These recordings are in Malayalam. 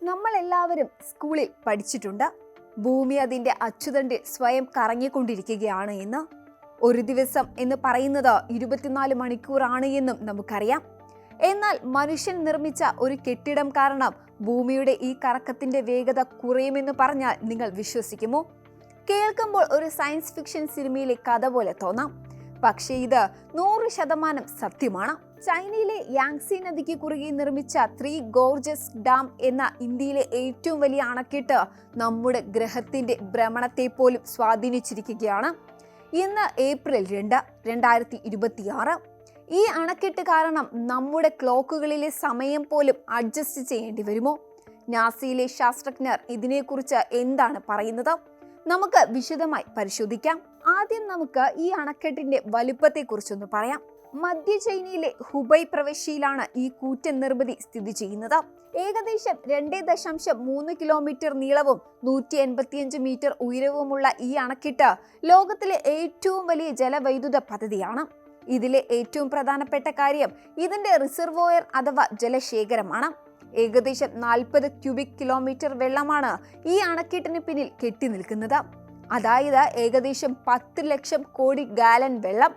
നമ്മൾ എല്ലാവരും സ്കൂളിൽ പഠിച്ചിട്ടുണ്ട്, ഭൂമി അതിന്റെ അച്ചുതണ്ടിൽ സ്വയം കറങ്ങിക്കൊണ്ടിരിക്കുകയാണ് എന്ന്. ഒരു ദിവസം എന്ന് പറയുന്നത് 24 മണിക്കൂറാണ് എന്നും നമുക്കറിയാം. എന്നാൽ മനുഷ്യൻ നിർമ്മിച്ച ഒരു കെട്ടിടം കാരണം ഭൂമിയുടെ ഈ കറക്കത്തിന്റെ വേഗത കുറയുമെന്ന് പറഞ്ഞാൽ നിങ്ങൾ വിശ്വസിക്കുമോ? കേൾക്കുമ്പോൾ ഒരു സയൻസ് ഫിക്ഷൻ സിനിമയിലെ കഥ പോലെ തോന്നാം, പക്ഷേ ഇത് 100% സത്യമാണ്. ചൈനയിലെ യാങ്സി നദിക്ക് കുറുകെ നിർമ്മിച്ച 3 ഗോർജസ് ഡാം എന്ന ഇന്ത്യയിലെ ഏറ്റവും വലിയ അണക്കെട്ട് നമ്മുടെ ഗ്രഹത്തിന്റെ ഭ്രമണത്തെ പോലും സ്വാധീനിച്ചിരിക്കുകയാണ്. ഇന്ന് ഏപ്രിൽ 2, 2026. ഈ അണക്കെട്ട് കാരണം നമ്മുടെ ക്ലോക്കുകളിലെ സമയം പോലും അഡ്ജസ്റ്റ് ചെയ്യേണ്ടി വരുമോ? നാസയിലെ ശാസ്ത്രജ്ഞർ ഇതിനെക്കുറിച്ച് എന്താണ് പറയുന്നത്? നമുക്ക് വിശദമായി പരിശോധിക്കാം. ആദ്യം നമുക്ക് ഈ അണക്കെട്ടിന്റെ വലുപ്പത്തെക്കുറിച്ചൊന്ന് പറയാം. മധ്യ ചൈനയിലെ ഹുബൈ പ്രവിശ്യയിലാണ് ഈ കൂറ്റൻ നിർമ്മിതി സ്ഥിതി ചെയ്യുന്നത്. ഏകദേശം 2.3 കിലോമീറ്റർ നീളവും 185 മീറ്റർ ഉയരവുമുള്ള ഈ അണക്കെട്ട് ലോകത്തിലെ ഏറ്റവും വലിയ ജലവൈദ്യുത പദ്ധതിയാണ്. ഇതിലെ ഏറ്റവും പ്രധാനപ്പെട്ട കാര്യം ഇതിന്റെ റിസർവോയർ അഥവാ ജലശേഖരമാണ്. ഏകദേശം 40 ക്യൂബിക് കിലോമീറ്റർ വെള്ളമാണ് ഈ അണക്കെട്ടിന് പിന്നിൽ കെട്ടി നിൽക്കുന്നത്. അതായത് ഏകദേശം 10 ലക്ഷം കോടി ഗാലൻ വെള്ളം.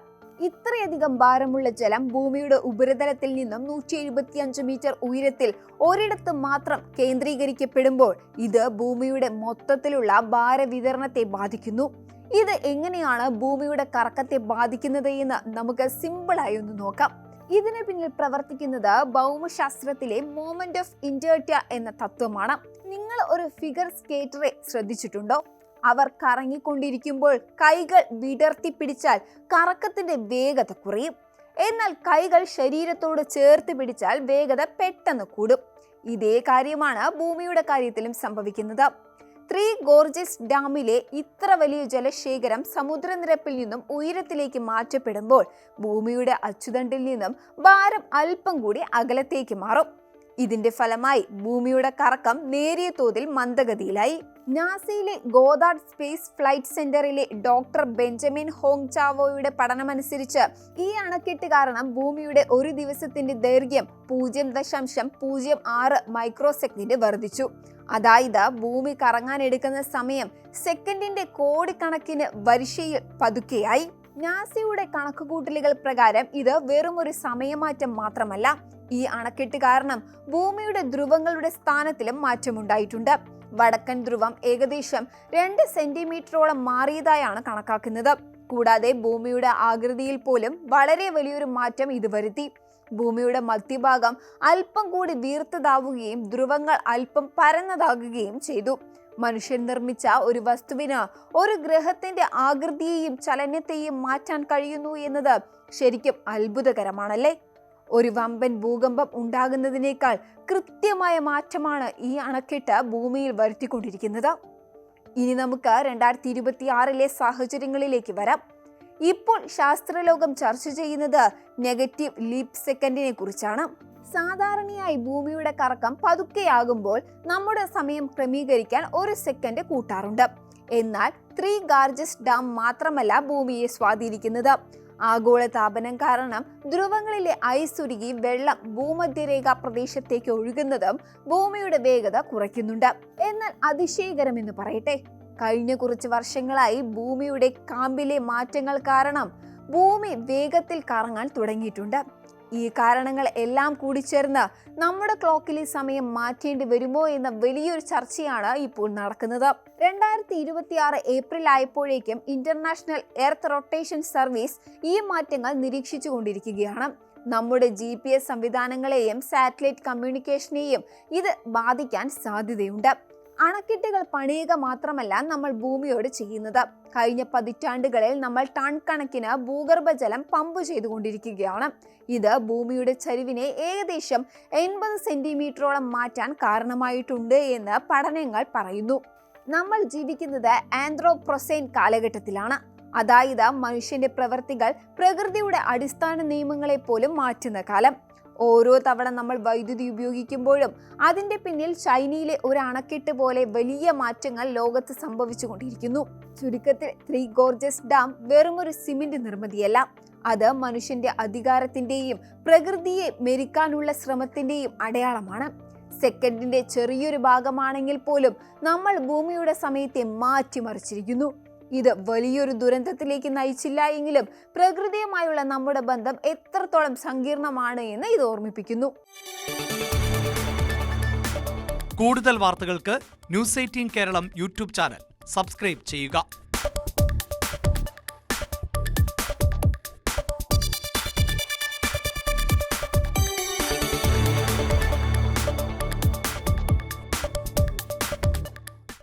ഇത്രയധികം ഭാരമുള്ള ജലം ഭൂമിയുടെ ഉപരിതലത്തിൽ നിന്നും 175 മീറ്റർ ഉയരത്തിൽ ഒരിടത്ത് മാത്രം കേന്ദ്രീകരിക്കപ്പെടുമ്പോൾ ഇത് ഭൂമിയുടെ മൊത്തത്തിലുള്ള ഭാരവിതരണത്തെ ബാധിക്കുന്നു. ഇത് എങ്ങനെയാണ് ഭൂമിയുടെ കറക്കത്തെ ബാധിക്കുന്നത് എന്ന് നമുക്ക് സിമ്പിളായി ഒന്ന് നോക്കാം. ഇതിന് പിന്നിൽ പ്രവർത്തിക്കുന്നത് ഭൗമശാസ്ത്രത്തിലെ മൊമെന്റ് ഓഫ് ഇനേർഷ്യ എന്ന തത്വമാണ്. നിങ്ങൾ ഒരു ഫിഗർ സ്കേറ്ററെ ശ്രദ്ധിച്ചിട്ടുണ്ടോ? അവർ കറങ്ങിക്കൊണ്ടിരിക്കുമ്പോൾ കൈകൾ വിടർത്തി പിടിച്ചാൽ കറക്കത്തിന്റെ വേഗത കുറയും. എന്നാൽ കൈകൾ ശരീരത്തോട് ചേർത്ത് പിടിച്ചാൽ വേഗത പെട്ടെന്ന് കൂടും. ഇതേ കാര്യമാണ് ഭൂമിയുടെ കാര്യത്തിലും സംഭവിക്കുന്നത്. 3 ഗോർജസ് ഡാമിലെ ഇത്ര വലിയ ജലശേഖരം സമുദ്രനിരപ്പിൽ നിന്നും ഉയരത്തിലേക്ക് മാറ്റപ്പെടുമ്പോൾ ഭൂമിയുടെ അച്ചുതണ്ടിൽ നിന്നും ഭാരം അല്പം കൂടി അകലത്തേക്ക് മാറും. ഇതിന്റെ ഫലമായി ഭൂമിയുടെ കറക്കം നേരിയ തോതിൽ മന്ദഗതിയിലായി. നാസയിലെ ഗോദാർഡ് സ്പേസ് ഫ്ലൈറ്റ് സെന്ററിലെ ഡോക്ടർ ബെഞ്ചമിൻ ഹോങ് ചാവോയുടെ പഠനമനുസരിച്ച് ഈ അണക്കെട്ട് കാരണം ഭൂമിയുടെ ഒരു ദിവസത്തിന്റെ ദൈർഘ്യം 0.06 മൈക്രോ സെക്കൻഡ് വർദ്ധിച്ചു. അതായത് ഭൂമി കറങ്ങാൻ എടുക്കുന്ന സമയം സെക്കൻഡിന്റെ കോടിക്കണക്കിന് വരിശയിൽ പതുക്കെയായി. നാസയുടെ കണക്കുകൂട്ടലുകൾ പ്രകാരം ഇത് വെറും ഒരു സമയമാറ്റം മാത്രമല്ല, ഈ അണക്കെട്ട് കാരണം ഭൂമിയുടെ ധ്രുവങ്ങളുടെ സ്ഥാനത്തിലും മാറ്റമുണ്ടായിട്ടുണ്ട്. വടക്കൻ ധ്രുവം ഏകദേശം 2 സെന്റിമീറ്ററോളം മാറിയതായാണ് കണക്കാക്കുന്നത്. കൂടാതെ ഭൂമിയുടെ ആകൃതിയിൽ പോലും വളരെ വലിയൊരു മാറ്റം ഇത് വരുത്തി. ഭൂമിയുടെ മധ്യഭാഗം അല്പം കൂടി വീർത്തതാവുകയും ധ്രുവങ്ങൾ അല്പം പരന്നതാകുകയും ചെയ്തു. മനുഷ്യൻ നിർമ്മിച്ച ഒരു വസ്തുവിന് ഒരു ഗ്രഹത്തിന്റെ ആകൃതിയെയും ചലനത്തെയും മാറ്റാൻ കഴിയുന്നു എന്നത് ശരിക്കും അത്ഭുതകരമാണല്ലേ? ഒരു വമ്പൻ ഭൂകമ്പം ഉണ്ടാകുന്നതിനേക്കാൾ കൃത്യമായ മാറ്റമാണ് ഈ അണക്കെട്ട് ഭൂമിയിൽ വരുത്തിക്കൊണ്ടിരിക്കുന്നത്. ഇനി നമുക്ക് 2026 സാഹചര്യങ്ങളിലേക്ക് വരാം. ഇപ്പോൾ ശാസ്ത്രലോകം ചർച്ച ചെയ്യുന്നത് നെഗറ്റീവ് ലീപ് സെക്കൻഡിനെ കുറിച്ചാണ്. സാധാരണയായി ഭൂമിയുടെ കറക്കം പതുക്കെയാകുമ്പോൾ നമ്മുടെ സമയം ക്രമീകരിക്കാൻ 1 സെക്കൻഡ് കൂട്ടാറുണ്ട്. എന്നാൽ 3 ഗോർജസ് ഡാം മാത്രമല്ല ഭൂമിയെ സ്വാധീനിക്കുന്നത്. ആഗോളതാപനം കാരണം ധ്രുവങ്ങളിലെ ഐസ് ഉരുകി വെള്ളം ഭൂമധ്യരേഖാ പ്രദേശത്തേക്ക് ഒഴുകുന്നതും ഭൂമിയുടെ വേഗത കുറയ്ക്കുന്നുണ്ട്. എന്നാൽ അതിശയകരമെന്ന് പറയട്ടെ, കഴിഞ്ഞ കുറച്ച് വർഷങ്ങളായി ഭൂമിയുടെ കാമ്പിലെ മാറ്റങ്ങൾ കാരണം ഭൂമി വേഗത്തിൽ കറങ്ങാൻ തുടങ്ങിയിട്ടുണ്ട്. ഈ കാരണങ്ങൾ എല്ലാം കൂടിച്ചേർന്ന് നമ്മുടെ ക്ലോക്കിലെ സമയം മാറ്റേണ്ടി വരുമോ എന്ന വലിയൊരു ചർച്ചയാണ് ഇപ്പോൾ നടക്കുന്നത്. 2026 ഏപ്രിൽ ആയപ്പോഴേക്കും ഇന്റർനാഷണൽ എർത്ത് റൊട്ടേഷൻ സർവീസ് ഈ മാറ്റങ്ങൾ നിരീക്ഷിച്ചു കൊണ്ടിരിക്കുകയാണ്. നമ്മുടെ GPS സംവിധാനങ്ങളെയും സാറ്റലൈറ്റ് കമ്മ്യൂണിക്കേഷനെയും ഇത് ബാധിക്കാൻ സാധ്യതയുണ്ട്. അണക്കെട്ടുകൾ പണിയുക മാത്രമല്ല നമ്മൾ ഭൂമിയോട് ചെയ്യുന്നത്. കഴിഞ്ഞ പതിറ്റാണ്ടുകളിൽ നമ്മൾ ടൺ കണക്കിന് ഭൂഗർഭജലം പമ്പ് ചെയ്തുകൊണ്ടിരിക്കുകയാണ്. ഇത് ഭൂമിയുടെ ചരിവിനെ ഏകദേശം 80 സെന്റിമീറ്ററോളം മാറ്റാൻ കാരണമായിട്ടുണ്ട് എന്ന് പഠനങ്ങൾ പറയുന്നു. നമ്മൾ ജീവിക്കുന്നത് ആന്ത്രോപ്രൊസൈൻ കാലഘട്ടത്തിലാണ്. അതായത് മനുഷ്യന്റെ പ്രവൃത്തികൾ പ്രകൃതിയുടെ അടിസ്ഥാന നിയമങ്ങളെ പോലും മാറ്റുന്ന കാലം. ഓരോ തവണ നമ്മൾ വൈദ്യുതി ഉപയോഗിക്കുമ്പോഴും അതിന്റെ പിന്നിൽ ചൈനയിലെ ഒരു അണക്കെട്ട് പോലെ വലിയ മാറ്റങ്ങൾ ലോകത്ത് സംഭവിച്ചുകൊണ്ടിരിക്കുന്നു. ചുരുക്കത്തിൽ 3 ഗോർജസ് ഡാം വെറുമൊരു സിമന്റ് നിർമ്മിതിയല്ല, അത് മനുഷ്യന്റെ അധികാരത്തിന്റെയും പ്രകൃതിയെ മെരുക്കാനുള്ള ശ്രമത്തിന്റെയും അടയാളമാണ്. സെക്കൻഡിന്റെ ചെറിയൊരു ഭാഗമാണെങ്കിൽ പോലും നമ്മൾ ഭൂമിയുടെ സമയത്തെ മാറ്റിമറിച്ചിരിക്കുന്നു. ഇത് വലിയൊരു ദുരന്തത്തിലേക്ക് നയിച്ചില്ല എങ്കിലും പ്രകൃതിയുമായുള്ള നമ്മുടെ ബന്ധം എത്രത്തോളം സങ്കീർണമാണ് എന്ന് ഇത് ഓർമ്മിപ്പിക്കുന്നു. കൂടുതൽ വാർത്തകൾക്ക് News 18 Keralam YouTube channel subscribe ചെയ്യുക.